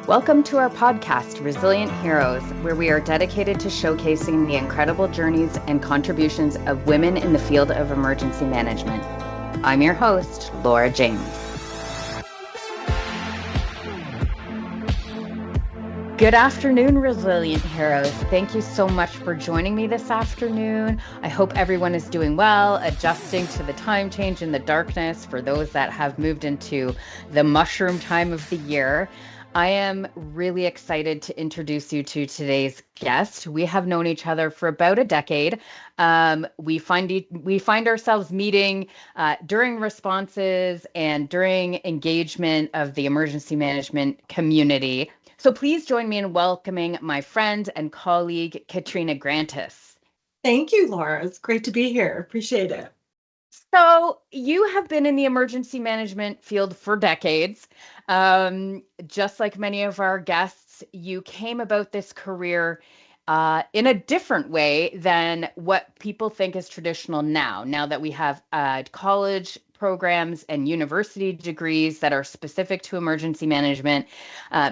Welcome to our podcast, Resilient Heroes, where we are dedicated to showcasing the incredible journeys and contributions of women in the field of emergency management. I'm your host, Laura James. Good afternoon, Resilient Heroes. Thank you so much for joining me this afternoon. I hope everyone is doing well, adjusting to the time change in the darkness for those that have moved into the mushroom time of the year. I am really excited to introduce you to today's guest. We have known each other for about a decade. We find ourselves meeting during responses and during engagement of the emergency management community. So please join me in welcoming my friend and colleague, Katrina Grantis. Thank you, Laura. It's great to be here. Appreciate it. So you have been in the emergency management field for decades. Just like many of our guests, you came about this career in a different way than what people think is traditional now that we have college programs and university degrees that are specific to emergency management.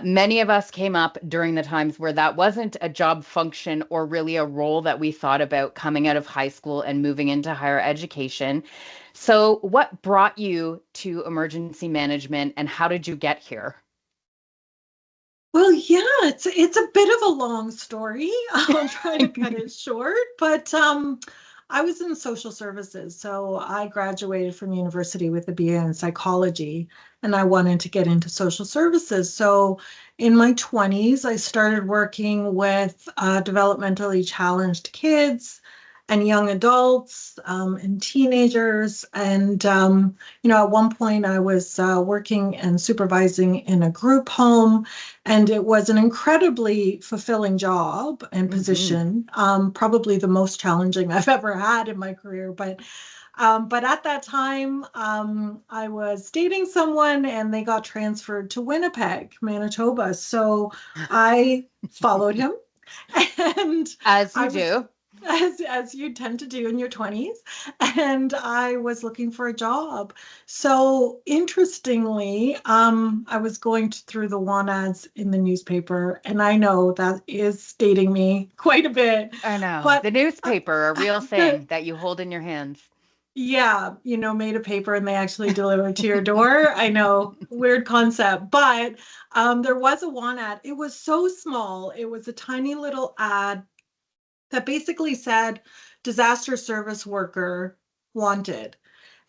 Many of us came up during the times where that wasn't a job function or really a role that we thought about coming out of high school and moving into higher education. So what brought you to emergency management and how did you get here? Well, yeah, it's a bit of a long story. I'll try to cut it short, but I was in social services. So I graduated from university with a BA in psychology, and I wanted to get into social services. So in my 20s, I started working with developmentally challenged kids and young adults and teenagers. And, at one point I was working and supervising in a group home, and it was an incredibly fulfilling job and position, probably the most challenging I've ever had in my career. But at that time, I was dating someone and they got transferred to Winnipeg, Manitoba. So I followed him. And as you do. As you tend to do in your 20s, and I was looking for a job. So interestingly, I was going through the want ads in the newspaper, and I know that is dating me quite a bit. I know, but the newspaper, a real thing that you hold in your hands. Yeah, made of paper and they actually deliver it to your door. I know, weird concept, but there was a want ad. It was so small. It was a tiny little ad that basically said disaster service worker wanted.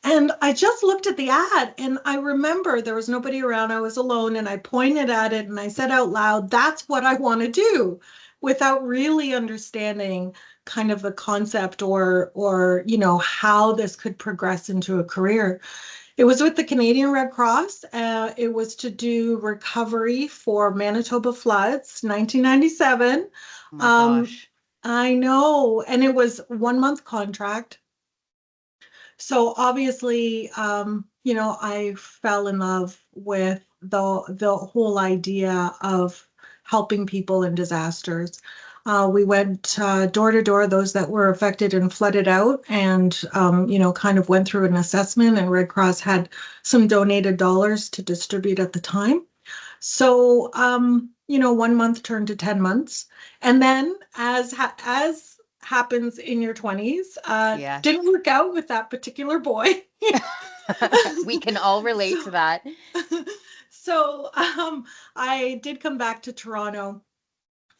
And I just looked at the ad and I remember there was nobody around. I was alone and I pointed at it and I said out loud, that's what I want to do, without really understanding kind of the concept or how this could progress into a career. It was with the Canadian Red Cross. It was to do recovery for Manitoba floods, 1997. Oh my gosh. I know. And it was 1 month contract. So obviously, I fell in love with the whole idea of helping people in disasters. We went door to door, those that were affected and flooded out, and, kind of went through an assessment, and Red Cross had some donated dollars to distribute at the time. So, 1 month turned to 10 months. And then as happens in your 20s, didn't work out with that particular boy. We can all relate to that. So I did come back to Toronto.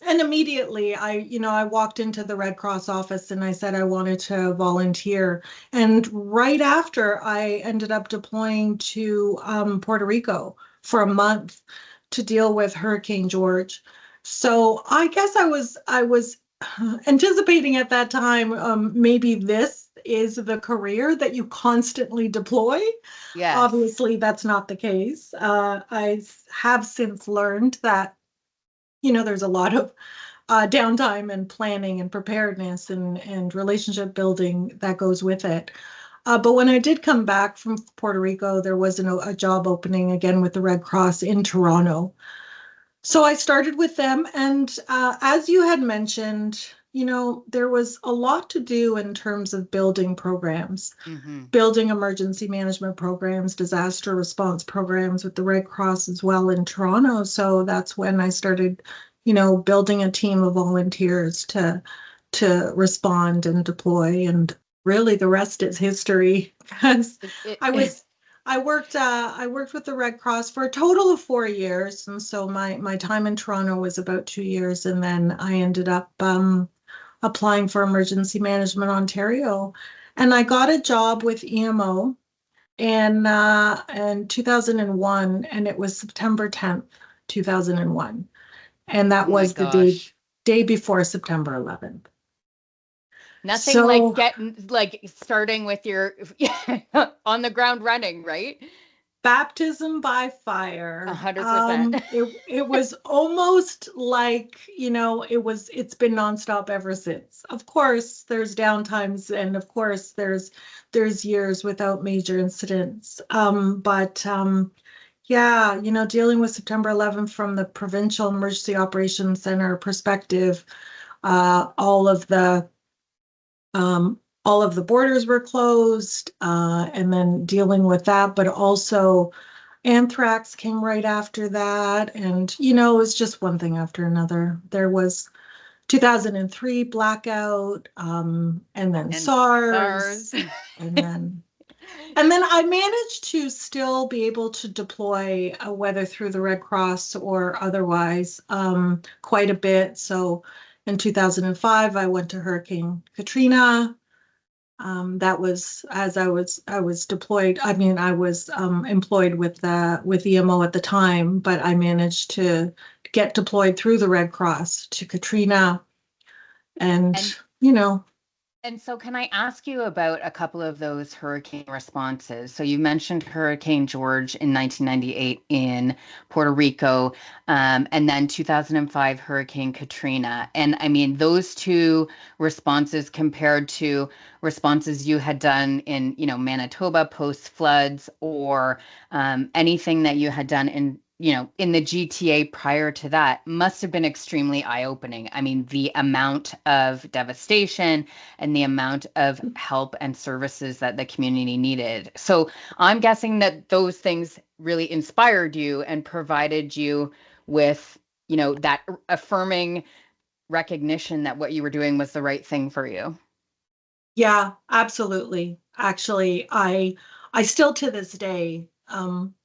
And immediately I walked into the Red Cross office and I said I wanted to volunteer. And right after, I ended up deploying to Puerto Rico for a month to deal with Hurricane George. So I guess I was anticipating at that time, maybe this is the career that you constantly deploy. Yes. Obviously, that's not the case. I have since learned that, there's a lot of downtime and planning and preparedness and relationship building that goes with it. But when I did come back from Puerto Rico, there was a job opening again with the Red Cross in Toronto. So I started with them. And as you had mentioned, there was a lot to do in terms of building programs, Mm-hmm. building emergency management programs, disaster response programs with the Red Cross as well in Toronto. So that's when I started, building a team of volunteers to respond and deploy. And really the rest is history because I was I worked with the Red Cross for a total of 4 years. And so my time in Toronto was about 2 years. And then I ended up applying for Emergency Management Ontario. And I got a job with EMO in 2001, and it was September 10th, 2001. And that Oh my was the day gosh. day before September 11th. Nothing So like starting with your on the ground running, right? baptism by fire. 100%. It was almost like, it's been nonstop ever since. Of course, there's downtimes, and of course, there's years without major incidents. But yeah, dealing with September 11th from the Provincial Emergency Operations Center perspective, uh, all of the all of the borders were closed, and then dealing with that, but also anthrax came right after that. And, it was just one thing after another. There was 2003 blackout, and then And SARS, SARS. and then I managed to still be able to deploy, whether through the Red Cross or otherwise, quite a bit. So in 2005, I went to Hurricane Katrina. That was as I was deployed. I mean, I was employed with EMO at the time, but I managed to get deployed through the Red Cross to Katrina, and And you know, And so, can I ask you about a couple of those hurricane responses? So, you mentioned Hurricane George in 1998 in Puerto Rico, and then 2005 Hurricane Katrina. And I mean, those two responses compared to responses you had done in, Manitoba post floods, or anything that you had done in the GTA prior to that must have been extremely eye-opening. I mean, the amount of devastation and the amount of help and services that the community needed. So I'm guessing that those things really inspired you and provided you with, that affirming recognition that what you were doing was the right thing for you. yeah, absolutely. Actually, I still to this day,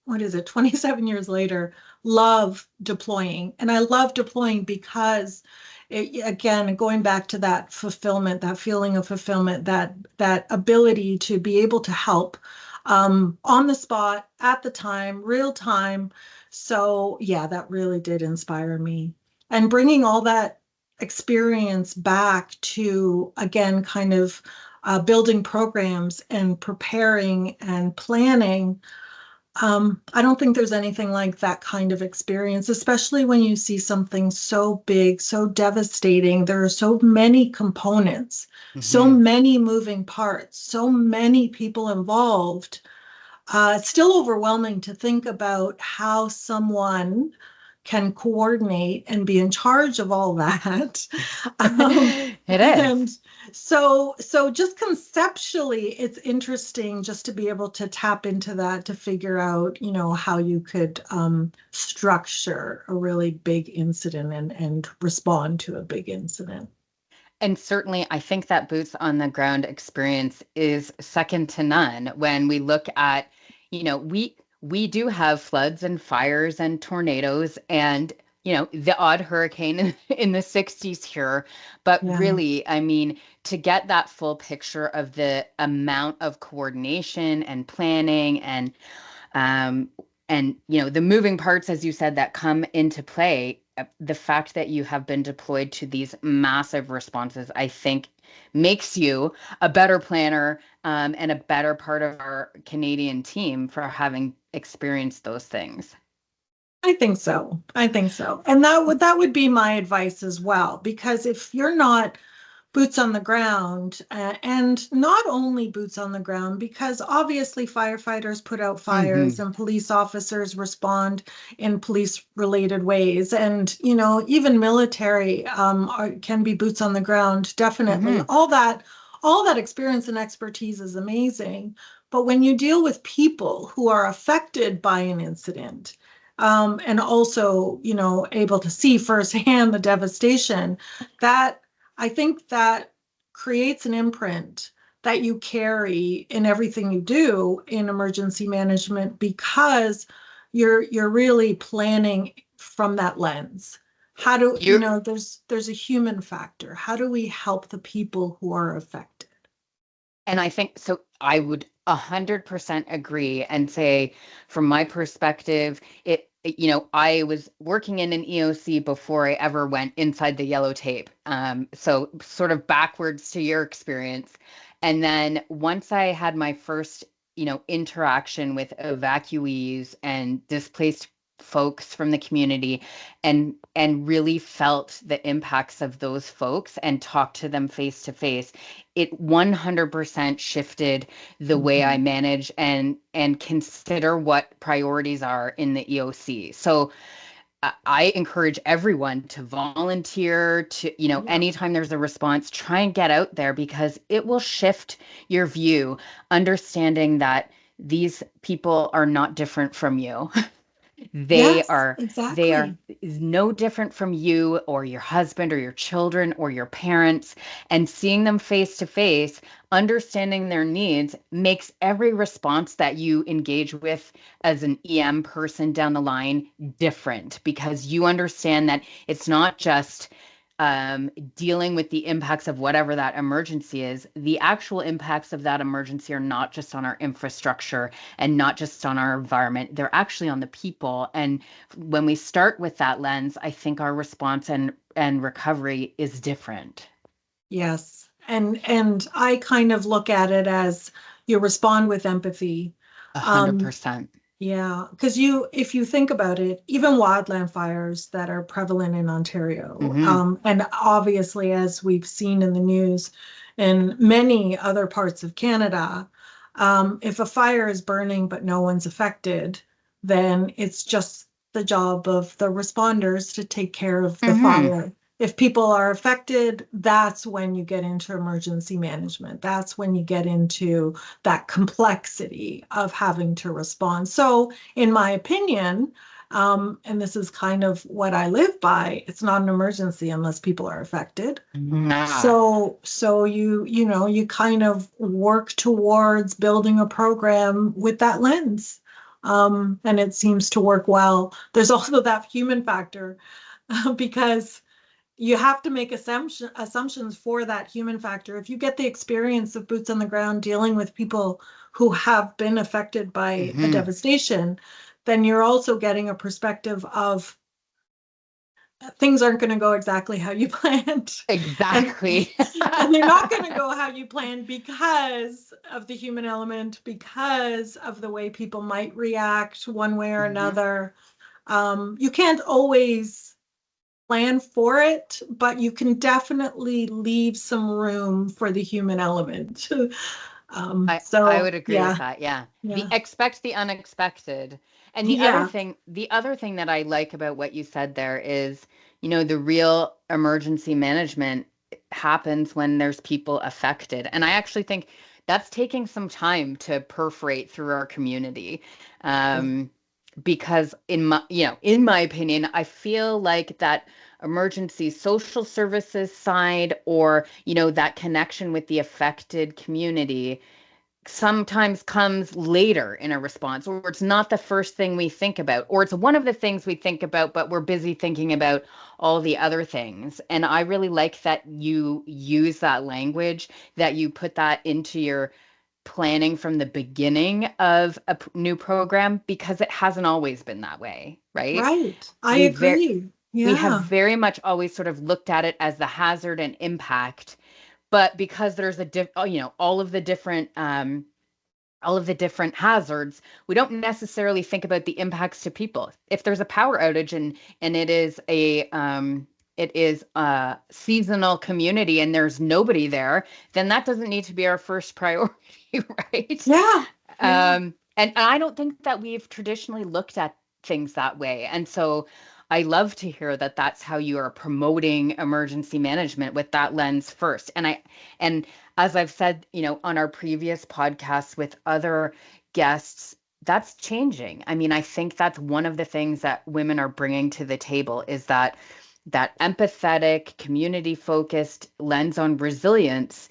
what is it, 27 years later, love deploying. And I love deploying because again, going back to that fulfillment, that feeling of fulfillment, that ability to be able to help on the spot, at the time, real time. So yeah, that really did inspire me. And bringing all that experience back to, again, kind of building programs and preparing and planning. I don't think there's anything like that kind of experience, especially when you see something so big, so devastating. There are so many components, so Mm-hmm. many moving parts, so many people involved. It's still overwhelming to think about how someone can coordinate and be in charge of all that. um, It and is. so just conceptually, it's interesting just to be able to tap into that to figure out, how you could structure a really big incident and respond to a big incident. And certainly, I think that boots on the ground experience is second to none when we look at, we do have floods and fires and tornadoes and, the odd hurricane in the 60s here. But Yeah. really, I mean, to get that full picture of the amount of coordination and planning um, and the moving parts, as you said, that come into play, the fact that you have been deployed to these massive responses, I think makes you a better planner, and a better part of our Canadian team for having experienced those things. I think so. I think so. And that would be my advice as well, because if you're not boots on the ground, and not only boots on the ground, because obviously firefighters put out fires and police officers respond in police related ways. And, even military can be boots on the ground, definitely. All that experience and expertise is amazing. But when you deal with people who are affected by an incident, and also, able to see firsthand the devastation, that I think that creates an imprint that you carry in everything you do in emergency management, because you're really planning from that lens. How do there's a human factor. How do we help the people who are affected? And I think so. I would 100% agree and say, from my perspective, I was working in an EOC before I ever went inside the yellow tape. So sort of backwards to your experience. And then once I had my first, interaction with evacuees and displaced folks from the community, and really felt the impacts of those folks and talked to them face to face, it 100% shifted the way I manage and consider what priorities are in the EOC. So I encourage everyone to volunteer, to, anytime there's a response, try and get out there, because it will shift your view, understanding that these people are not different from you. They Yes, are exactly. is no different from you or your husband or your children or your parents. And seeing them face to face, understanding their needs, makes every response that you engage with as an EM person down the line different, because you understand that it's not just dealing with the impacts of whatever that emergency is. The actual impacts of that emergency are not just on our infrastructure and not just on our environment. They're actually on the people. And when we start with that lens, I think our response and recovery is different. Yes. And I kind of look at it as you respond with empathy. Um, 100%. yeah, because if you think about it, even wildland fires that are prevalent in Ontario, Mm-hmm. and obviously, as we've seen in the news in many other parts of Canada, if a fire is burning but no one's affected, then it's just the job of the responders to take care of the Mm-hmm. fire. If people are affected, that's when you get into emergency management. That's when you get into that complexity of having to respond. So, in my opinion, and this is kind of what I live by, it's not an emergency unless people are affected. Nah. So you kind of work towards building a program with that lens. And it seems to work well. There's also that human factor, because you have to make assumptions for that human factor. If you get the experience of boots on the ground dealing with people who have been affected by a Mm-hmm. devastation, then you're also getting a perspective of things aren't going to go exactly how you planned. and Exactly. and they're not going to go how you planned because of the human element, because of the way people might react one way or Mm-hmm. another. You can't always plan for it, but you can definitely leave some room for the human element. I So would agree with yeah, that. Yeah. The yeah, expect the unexpected. And yeah, the other thing that I like about what you said there is, the real emergency management happens when there's people affected. And I actually think that's taking some time to perforate through our community. Um, because in my opinion, I feel like that emergency social services side, or, that connection with the affected community, sometimes comes later in a response, or it's not the first thing we think about, or it's one of the things we think about, but we're busy thinking about all the other things. And I really like that you use that language, that you put that into your planning from the beginning of a new program, because it hasn't always been that way, right? right. I We very agree. we have Yeah. very much always sort of looked at it as the hazard and impact, but because there's all of the different hazards, we don't necessarily think about the impacts to people. If there's a power outage and it is it is a seasonal community and there's nobody there, then that doesn't need to be our first priority, right? Yeah. Yeah. And I don't think that we've traditionally looked at things that way. And so I love to hear that that's how you are promoting emergency management with that lens first. And as I've said, on our previous podcasts with other guests, that's changing. I mean, I think that's one of the things that women are bringing to the table is that empathetic, community focused lens on resilience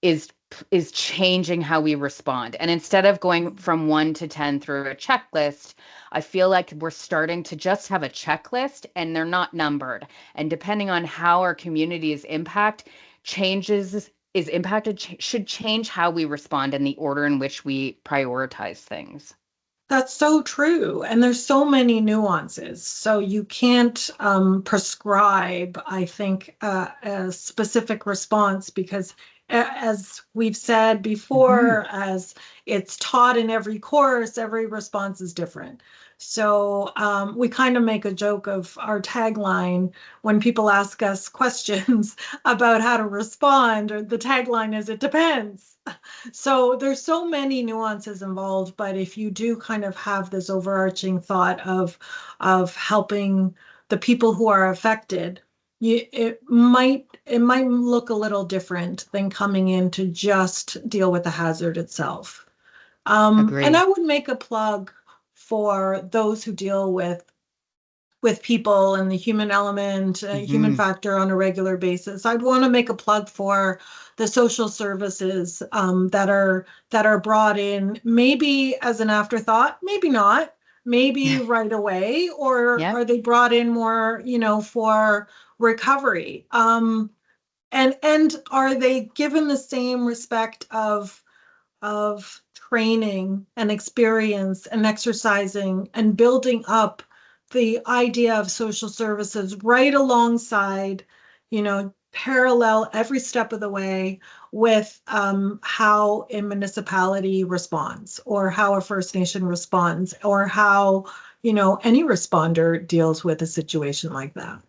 is is changing how we respond. And instead of going from 1 to 10 through a checklist, I feel like we're starting to just have a checklist and they're not numbered. And depending on how our community is impacted should change how we respond in the order in which we prioritize things. That's so true. And there's so many nuances. So you can't prescribe, I think, a specific response because, as we've said before, as it's taught in every course, every response is different. So we kind of make a joke of our tagline when people ask us questions about how to respond, or the tagline is, "It depends." So there's so many nuances involved, but if you do kind of have this overarching thought of helping the people who are affected, it might look a little different than coming in to just deal with the hazard itself. And Agree. I would make a plug for those who deal with people and the human element, human factor on a regular basis. I'd want to make a plug for the social services that are brought in, maybe as an afterthought, maybe not, maybe right away, or Yeah. are they brought in more, for recovery? And are they given the same respect of training and experience and exercising and building up the idea of social services right alongside, parallel every step of the way with how a municipality responds, or how a First Nation responds, or how, any responder deals with a situation like that.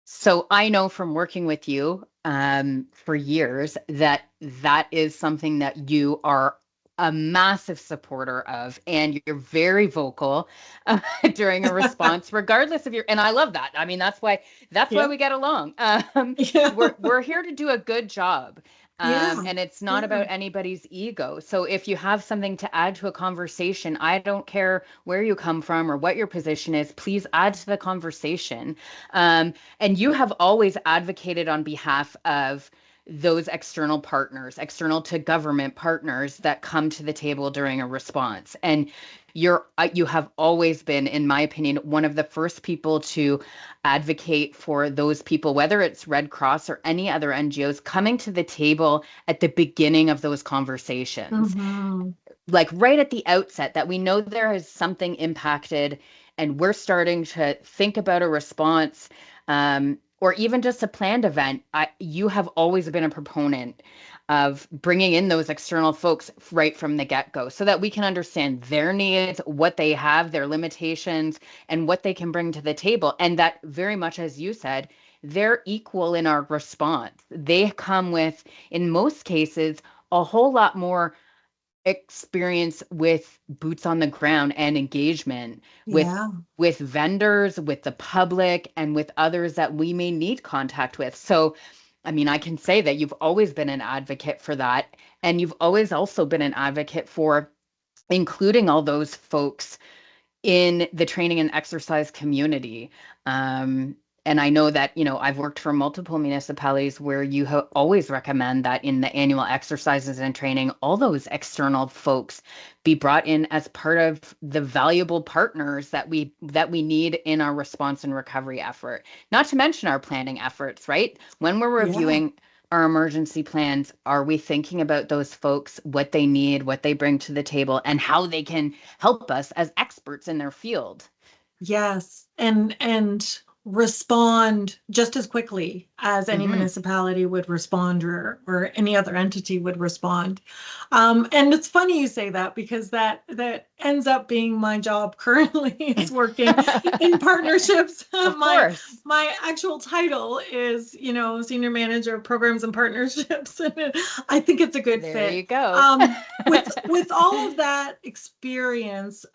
So I know from working with you for years that is something that you are a massive supporter of, and you're very vocal during a response, regardless of and I love that. I mean, that's why Yeah. we get along. Yeah. We're here to do a good job. Yeah. And it's not about anybody's ego. So if you have something to add to a conversation, I don't care where you come from or what your position is, please add to the conversation. And you have always advocated on behalf of those external partners, external to government partners that come to the table during a response. And you have always been, in my opinion, one of the first people to advocate for those people, whether it's Red Cross or any other NGOs, coming to the table at the beginning of those conversations. Mm-hmm. Like right at the outset, that we know there is something impacted and we're starting to think about a response, or even just a planned event. You have always been a proponent of bringing in those external folks right from the get-go so that we can understand their needs, what they have, their limitations, and what they can bring to the table. And that, very much as you said, they're equal in our response. They come with, in most cases, a whole lot more experience with boots on the ground and engagement Yeah. with vendors, with the public, and with others that we may need contact with. So I mean, I can say that you've always been an advocate for that, and you've always also been an advocate for including all those folks in the training and exercise community. And I know that, I've worked for multiple municipalities where you always recommend that in the annual exercises and training, all those external folks be brought in as part of the valuable partners that we need in our response and recovery effort. Not to mention our planning efforts, right? When we're reviewing our emergency plans, are we thinking about those folks, what they need, what they bring to the table, and how they can help us as experts in their field? Yes. And respond just as quickly as any Mm-hmm. municipality would respond, or any other entity would respond. And it's funny you say that, because that ends up being my job currently, is working in partnerships. Of my course. my actual title is, senior manager of programs and partnerships, and I think it's a good There you fit. go. With all of that experience,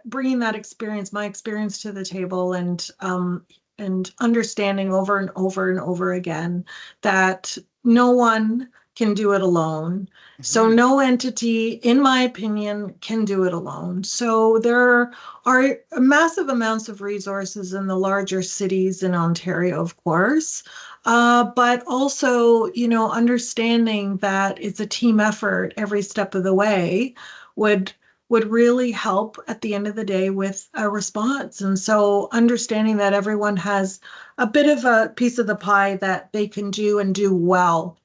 bringing that experience, my experience, to the table, and understanding over and over and over again that no one can do it alone. So Mhm. no entity, in my opinion, can do it alone. So there are massive amounts of resources in the larger cities in Ontario, of course, but also, understanding that it's a team effort every step of the way would would really help at the end of the day with a response. And so understanding that everyone has a bit of a piece of the pie that they can do and do well.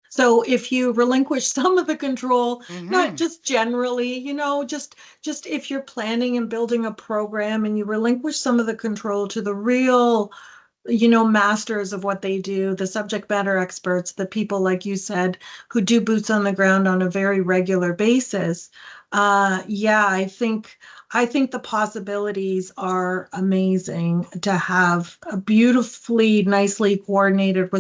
So if you relinquish some of the control, not Mhm. just generally, just if you're planning and building a program, and you relinquish some of the control to the real, masters of what they do, the subject matter experts, the people, like you said, who do boots on the ground on a very regular basis. Yeah, I think the possibilities are amazing to have a beautifully, nicely coordinated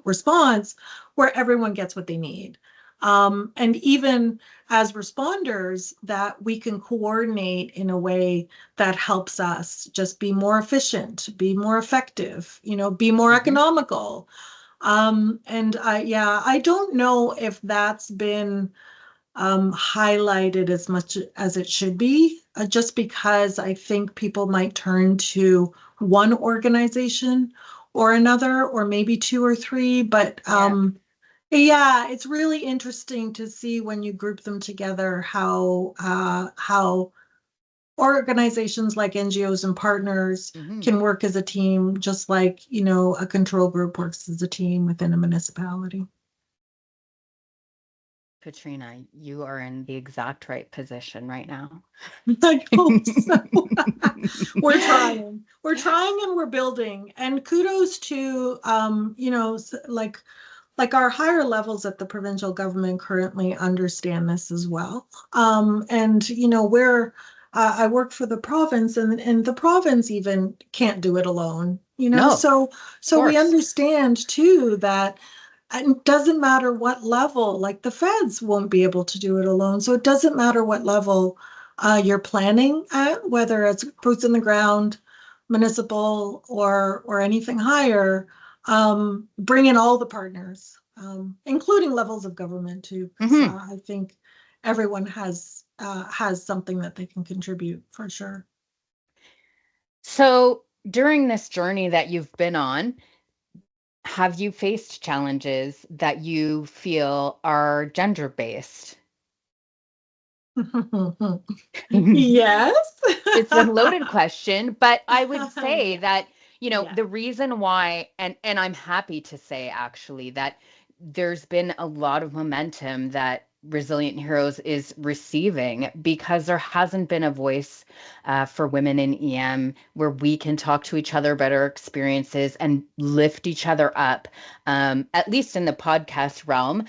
response where everyone gets what they need. And even as responders, that we can coordinate in a way that helps us just be more efficient, be more effective, be more Mhm. economical. And I don't know if that's been highlighted as much as it should be, just because I think people might turn to one organization or another, or maybe two or three. But Yeah. yeah, it's really interesting to see when you group them together how organizations like NGOs and partners Mhm. can work as a team, just like, a control group works as a team within a municipality. Katrina, you are in the exact right position right now. I hope so. We're trying. We're trying, and we're building. And kudos to, like our higher levels at the provincial government currently understand this as well. And I work for the province, and the province even can't do it alone. No, of So we course. understand too that it doesn't matter what level, like the feds won't be able to do it alone. So it doesn't matter what level you're planning at, whether it's boots on the ground, municipal, or anything higher. Bring in all the partners, including levels of government too, because Mhm. I think everyone has something that they can contribute for sure. So, during this journey that you've been on, have you faced challenges that you feel are gender-based? Yes. It's a loaded question, but I would say Yes. that, Yeah. the reason why, and I'm happy to say actually that there's been a lot of momentum that Resilient Heroes is receiving because there hasn't been a voice for women in EM where we can talk to each other about our experiences and lift each other up, at least in the podcast realm,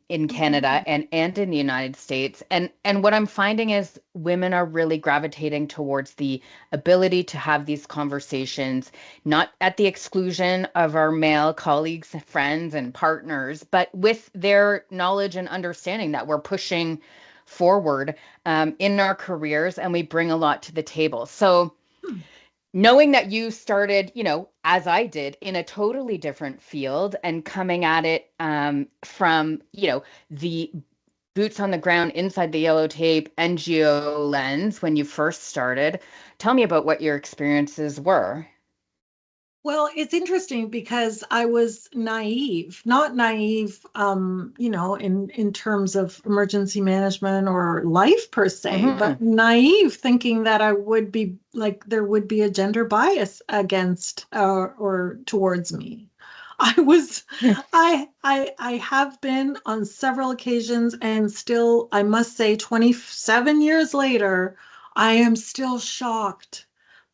in Canada Mhm. and in the United States. And what I'm finding is women are really gravitating towards the ability to have these conversations, not at the exclusion of our male colleagues, friends, and partners, but with their knowledge and understanding that we're pushing forward in our careers and we bring a lot to the table. So Hmm. knowing that you started, as I did, in a totally different field and coming at it from, the boots on the ground inside the yellow tape NGO lens when you first started, tell me about what your experiences were. Well, it's interesting because I was naive, not naive, in terms of emergency management or life per se, Hmm. but naive thinking that I would be like there would be a gender bias against or towards me. I was, I have been on several occasions, and still, I must say, 27 years later, I am still shocked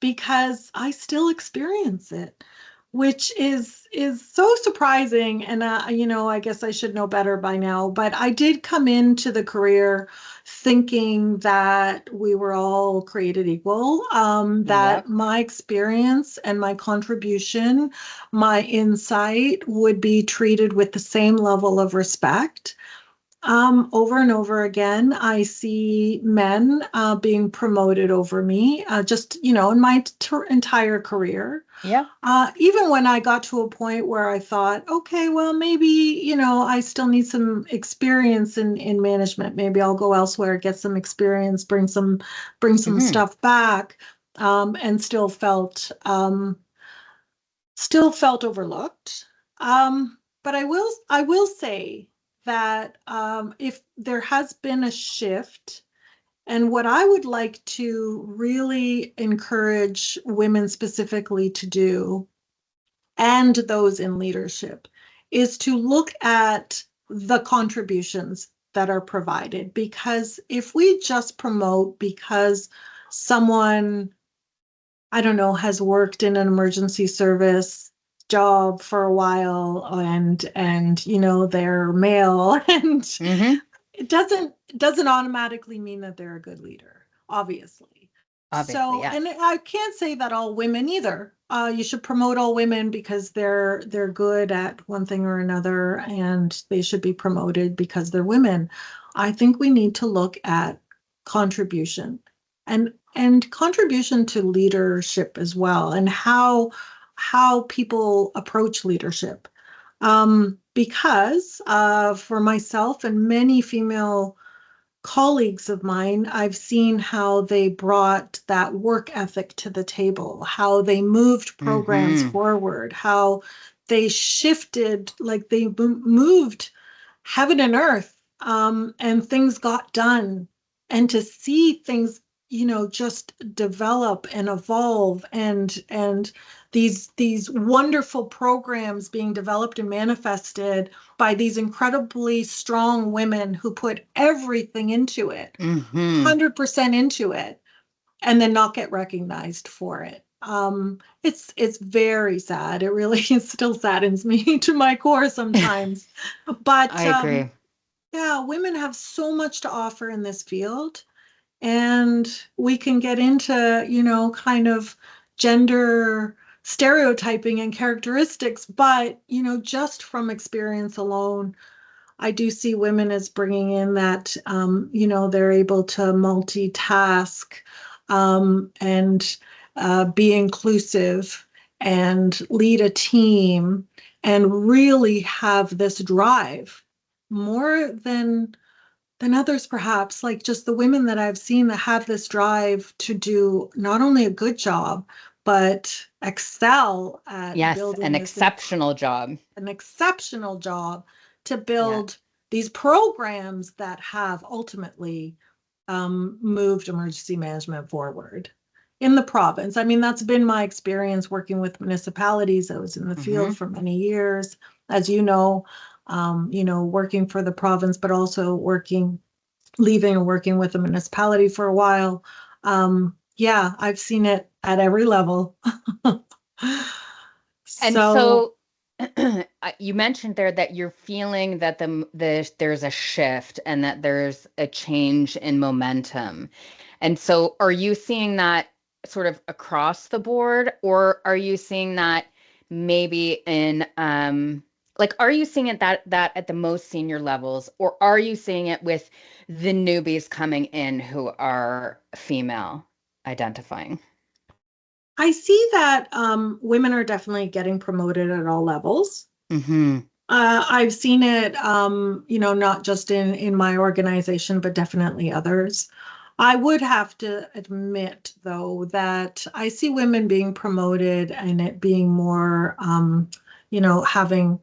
because I still experience it, which is so surprising. And I guess I should know better by now. But I did come into the career thinking that we were all created equal, that Yep. my experience and my contribution, my insight would be treated with the same level of respect. Over and over again, I see men being promoted over me, just, in my entire career. Yeah. Even when I got to a point where I thought, okay, well, maybe, I still need some experience in management. Maybe I'll go elsewhere, get some experience, bring some Hmm. stuff back, and still felt overlooked. But I will say that if there has been a shift, and what I would like to really encourage women specifically to do, and those in leadership, is to look at the contributions that are provided. Because if we just promote because someone, I don't know, has worked in an emergency service job for a while, and they're male, and Hmm. it doesn't automatically mean that they're a good leader, obviously. Obviously, So, yes. and I can't say that all women either. You should promote all women because they're good at one thing or another, and they should be promoted because they're women. I think we need to look at contribution, and contribution to leadership as well, and how people approach leadership. Because for myself and many female colleagues of mine, I've seen how they brought that work ethic to the table, how they moved programs Hmm. forward, how they shifted, like they moved heaven and earth, and things got done. And to see things, just develop and evolve, and these wonderful programs being developed and manifested by these incredibly strong women who put everything into it, Hmm. 100% into it, and then not get recognized for it. It's very sad. It really still saddens me to my core sometimes. I But agree. yeah, women have so much to offer in this field, and we can get into, kind of gender stereotyping and characteristics, but, just from experience alone, I do see women as bringing in that, they're able to multitask, and be inclusive and lead a team and really have this drive more than others, perhaps, like just the women that I've seen that have this drive to do not only a good job, but excel at Yes, an building exceptional job. an exceptional job to Yeah. build these programs that have ultimately moved emergency management forward in the province. I mean, that's been my experience working with municipalities. I was in the Hmm. field for many years, as working for the province, but also leaving and working with the municipality for a while. Yeah, I've seen it at every level. And So so you mentioned there that you're feeling that there's a shift and that there's a change in momentum. And so are you seeing that sort of across the board, or are you seeing that maybe in like are you seeing it that at the most senior levels, or are you seeing it with the newbies coming in who are female identifying? I see that women are definitely getting promoted at all levels. Hmm. I've seen it, not just in my organization, but definitely others. I would have to admit, though, that I see women being promoted and it being more, having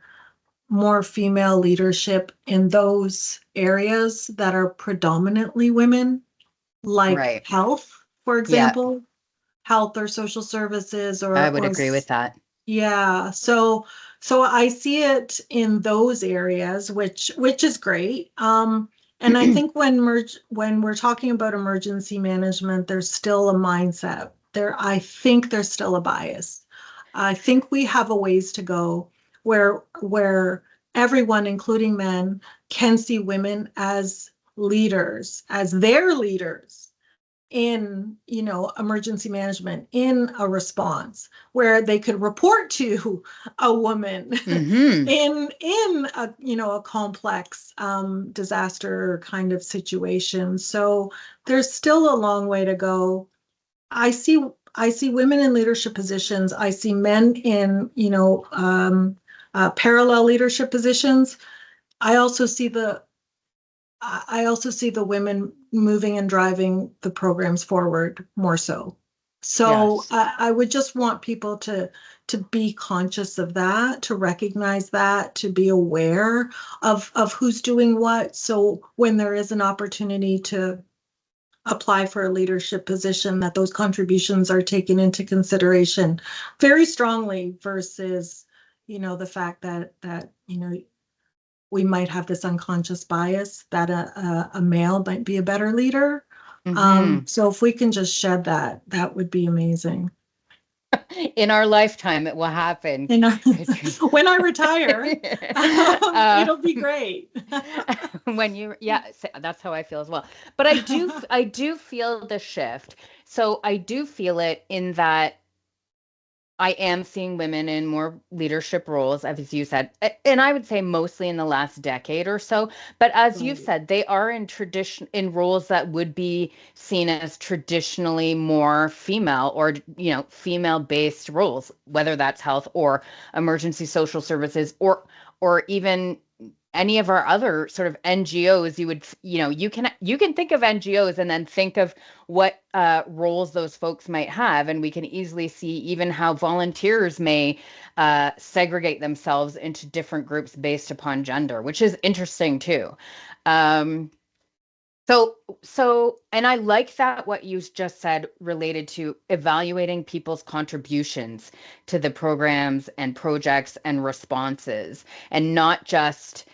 more female leadership in those areas that are predominantly women, like Right. health, for Yeah, example, health or social services, I or would agree with that. yeah. So I see it in those areas, which is great. And I think when we're talking about emergency management, there's still a mindset. I think there's still a bias. I think we have a ways to go where everyone, including men, can see women as leaders, as their leaders in, emergency management, in a response where they could report to a woman in a, a complex disaster kind of situation. So there's still a long way to go. I see women in leadership positions. I see men in, parallel leadership positions. I also see the I also see the women moving and driving the programs forward more so. So Yes. I would just want people to be conscious of that, to recognize that, to be aware of who's doing what. So when there is an opportunity to apply for a leadership position, that those contributions are taken into consideration very strongly versus, the fact that we might have this unconscious bias that a male might be a better leader. So if we can just shed that, that would be amazing. In our lifetime, it will happen. When I retire, it'll be great. That's how I feel as well. But I do feel the shift. So I do feel it in that I am seeing women in more leadership roles, as you said, and I would say mostly in the last decade or so. But as you've Right. said, they are in roles that would be seen as traditionally more female or, female-based roles, whether that's health or emergency social services or even any of our other sort of NGOs. You can think of NGOs and then think of what roles those folks might have, and we can easily see even how volunteers may segregate themselves into different groups based upon gender, which is interesting too. Um, and I like that what you just said related to evaluating people's contributions to the programs and projects and responses, and not just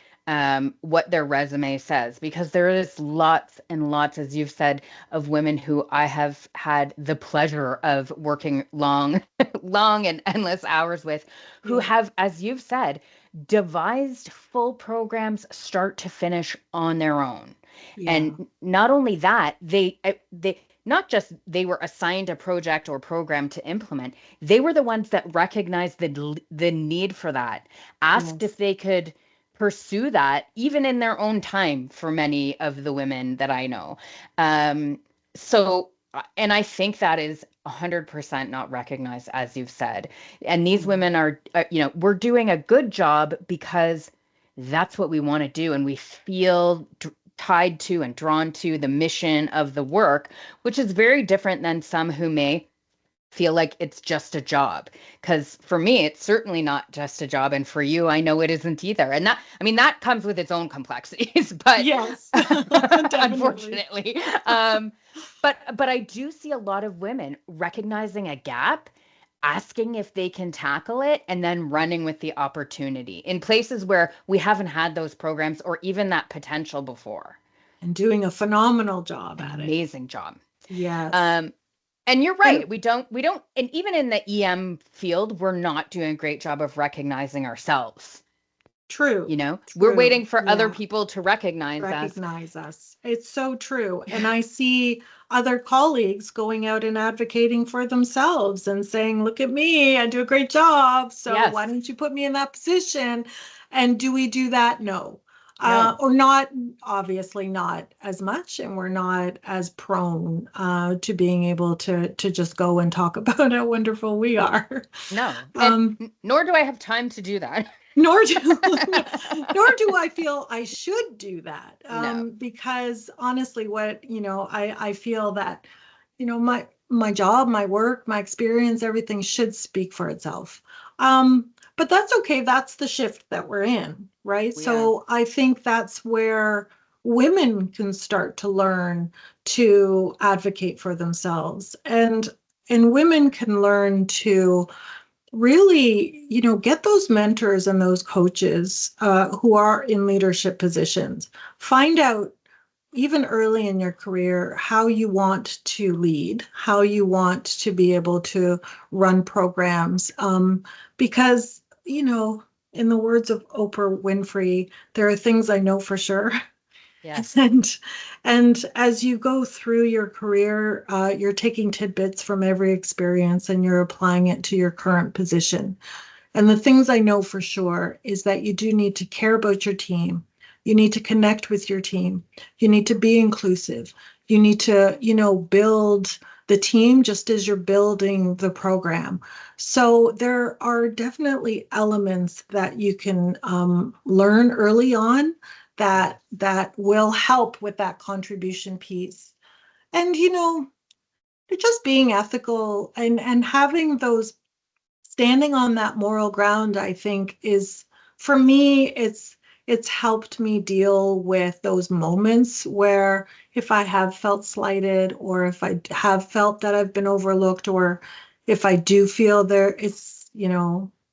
what their resume says, because there is lots and lots, as you've said, of women who I have had the pleasure of working long, long and endless hours with, who have, as you've said, devised full programs start to finish on their own. Yeah. And not only that, they not just they were assigned a project or program to implement, they were the ones that recognized the need for that, asked Yes. if they could pursue that even in their own time for many of the women that I know. So, and I think that is 100% not recognized, as you've said. And these women are, we're doing a good job because that's what we want to do. And we feel tied to and drawn to the mission of the work, which is very different than some who may feel like it's just a job. Because for me, it's certainly not just a job. And for you, I know it isn't either. And that comes with its own complexities, but Yes, unfortunately. But I do see a lot of women recognizing a gap, asking if they can tackle it, and then running with the opportunity in places where we haven't had those programs or even that potential before. And doing a phenomenal job at it. Amazing job. Yes. And you're right. We don't, and even in the EM field, we're not doing a great job of recognizing ourselves. True. We're waiting for other people to recognize us. It's so true. And I see other colleagues going out and advocating for themselves and saying, look at me, I do a great job. So why don't you put me in that position? And do we do that? No. Or not, obviously not as much, and we're not as prone to being able to just go and talk about how wonderful we are. No, nor do I have time to do that. Nor do I feel I should do that. No. Because honestly, I feel that, my job, my work, my experience, everything should speak for itself. But that's okay. That's the shift that we're in, right? So I think that's where women can start to learn to advocate for themselves, and women can learn to really, get those mentors and those coaches who are in leadership positions. Find out, even early in your career, how you want to lead, how you want to be able to run programs. Because, in the words of Oprah Winfrey, there are things I know for sure. Yes. And as you go through your career, you're taking tidbits from every experience and you're applying it to your current position. And the things I know for sure is that you do need to care about your team. You need to connect with your team. You need to be inclusive. You need to, build the team just as you're building the program. So there are definitely elements that you can learn early on that will help with that contribution piece. And just being ethical and having those standing on that moral ground, I think is, for me, it's helped me deal with those moments where if I have felt slighted or if I have felt that I've been overlooked or if I do feel there it's,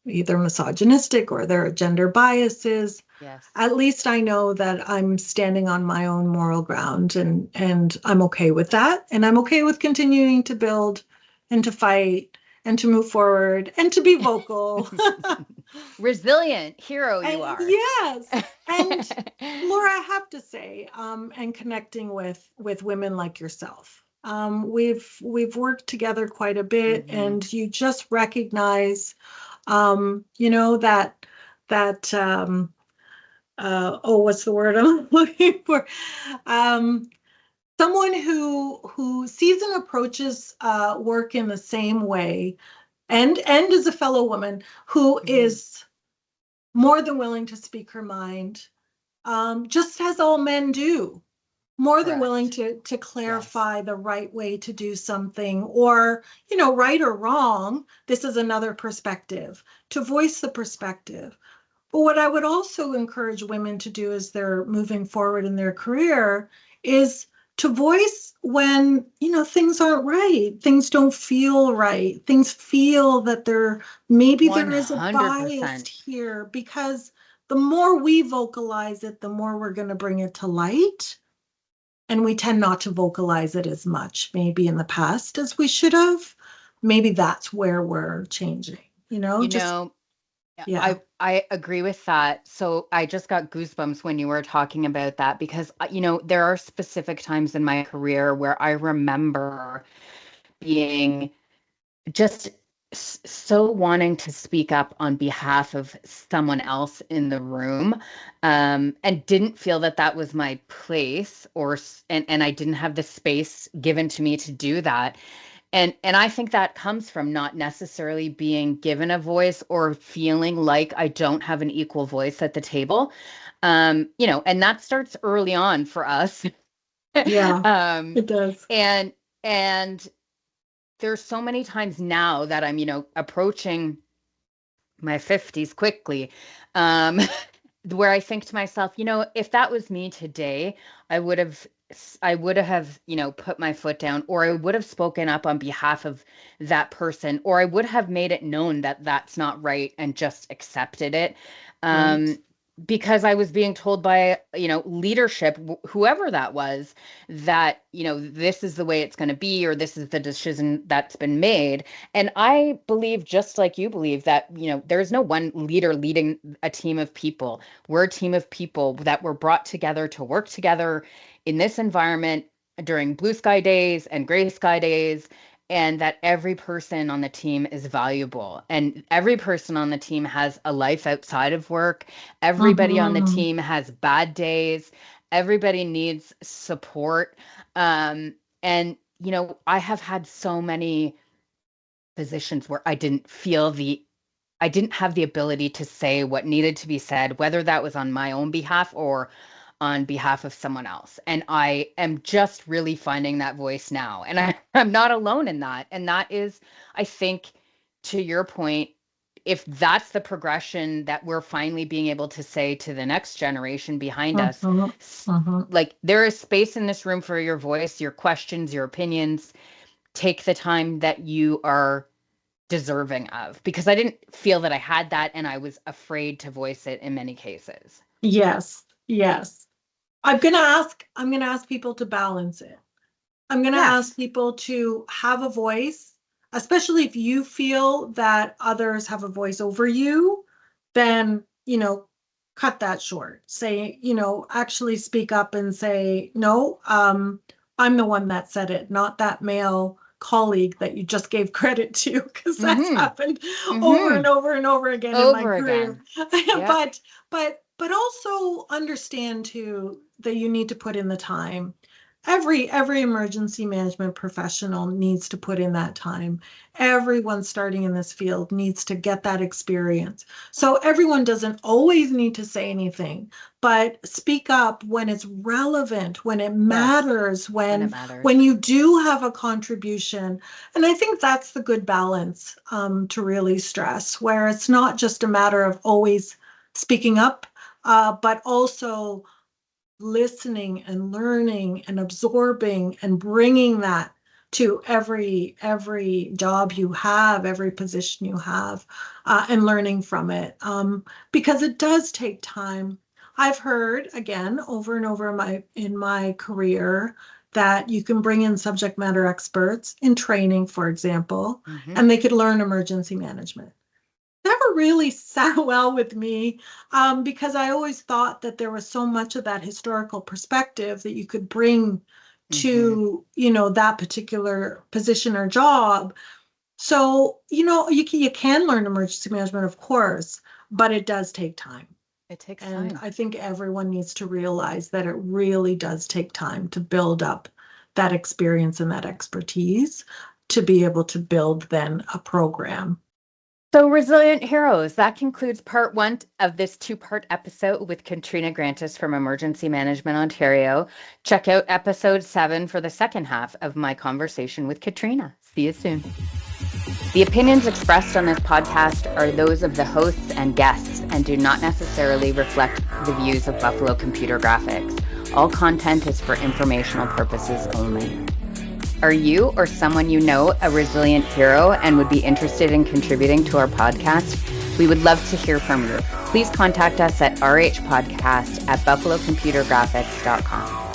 either misogynistic or there are gender biases, Yes. at least I know that I'm standing on my own moral ground and I'm okay with that. And I'm okay with continuing to build and to fight and to move forward and to be vocal. Resilient hero And you are. yes. And Laura, I have to say, and connecting with women like yourself. We've worked together quite a bit, Mhm. and you just recognize, that oh, what's the word I'm looking for? Um, Someone who sees and approaches work in the same way, and is a fellow woman who Mhm. is more than willing to speak her mind, just as all men do, more than willing Correct. to Yes. clarify the right way to do something, or right or wrong. This is another perspective, to voice the perspective. But what I would also encourage women to do as they're moving forward in their career is to voice when, things aren't right, things don't feel right, things feel that maybe there is a bias 100%. here, because the more we vocalize it, the more we're going to bring it to light. And we tend not to vocalize it as much, maybe in the past as we should have. Maybe that's where we're changing, You just, know, yeah. I agree with that. So I just got goosebumps when you were talking about that because there are specific times in my career where I remember being just so wanting to speak up on behalf of someone else in the room, and didn't feel that that was my place, and I didn't have the space given to me to do that. And I think that comes from not necessarily being given a voice or feeling like I don't have an equal voice at the table. And that starts early on for us. Yeah, um, it does. and and there's so many times now that I'm, approaching my 50s quickly, um, where I think to myself, if that was me today, I would have I would have, put my foot down, or I would have spoken up on behalf of that person, or I would have made it known that that's not right and just accepted it. Right. Um, because I was being told by, leadership, whoever that was, that, this is the way it's going to be, or this is the decision that's been made. And I believe, just like you believe, that, there's no one leader leading a team of people. We're a team of people that were brought together to work together in this environment during blue sky days and gray sky days, and that every person on the team is valuable. And every person on the team has a life outside of work. Everybody on the Mm-hmm. team has bad days. Everybody needs support. And, I have had so many positions where I didn't have the ability to say what needed to be said, whether that was on my own behalf or on behalf of someone else. And I am just really finding that voice now. And I'm not alone in that. And that is, I think, to your point, if that's the progression that we're finally being able to say to the next generation behind us, Mm-hmm. Mm-hmm. like, there is space in this room for your voice, your questions, your opinions. Take the time that you are deserving of, because I didn't feel that I had that and I was afraid to voice it in many cases. Yes, yes. I'm gonna ask people to balance it. I'm gonna Yes. ask people to have a voice, especially if you feel that others have a voice over you, then, cut that short. Say, actually speak up and say, no, I'm the one that said it, not that male colleague that you just gave credit to, because that's Mm-hmm. happened over Mm-hmm. and over and over again in my Over career. again. Yep. But also understand too that you need to put in the time. Every emergency management professional needs to put in that time. Everyone starting in this field needs to get that experience. So everyone doesn't always need to say anything, but speak up when it's relevant, when it Yes. matters, When it when matters. you do have a contribution. And I think that's the good balance, to really stress, where it's not just a matter of always speaking up, but also listening and learning and absorbing and bringing that to every job you have, every position you have, and learning from it, because it does take time. I've heard again over and over in my career that you can bring in subject matter experts in training, for example, Mm-hmm. and they could learn emergency management. Never really sat well with me, because I always thought that there was so much of that historical perspective that you could bring Mm-hmm. to, that particular position or job. So, you can learn emergency management, of course, but it does take time. It takes And time. I think everyone needs to realize that it really does take time to build up that experience and that expertise to be able to build then a program. So, Resilient Heroes, that concludes part one of this two-part episode with Katrina Grantis from Emergency Management Ontario. Check out episode 7 for the second half of my conversation with Katrina. See you soon. The opinions expressed on this podcast are those of the hosts and guests and do not necessarily reflect the views of Buffalo Computer Graphics. All content is for informational purposes only. Are you or someone you know a resilient hero and would be interested in contributing to our podcast? We would love to hear from you. Please contact us at RHpodcast@buffalocomputergraphics.com.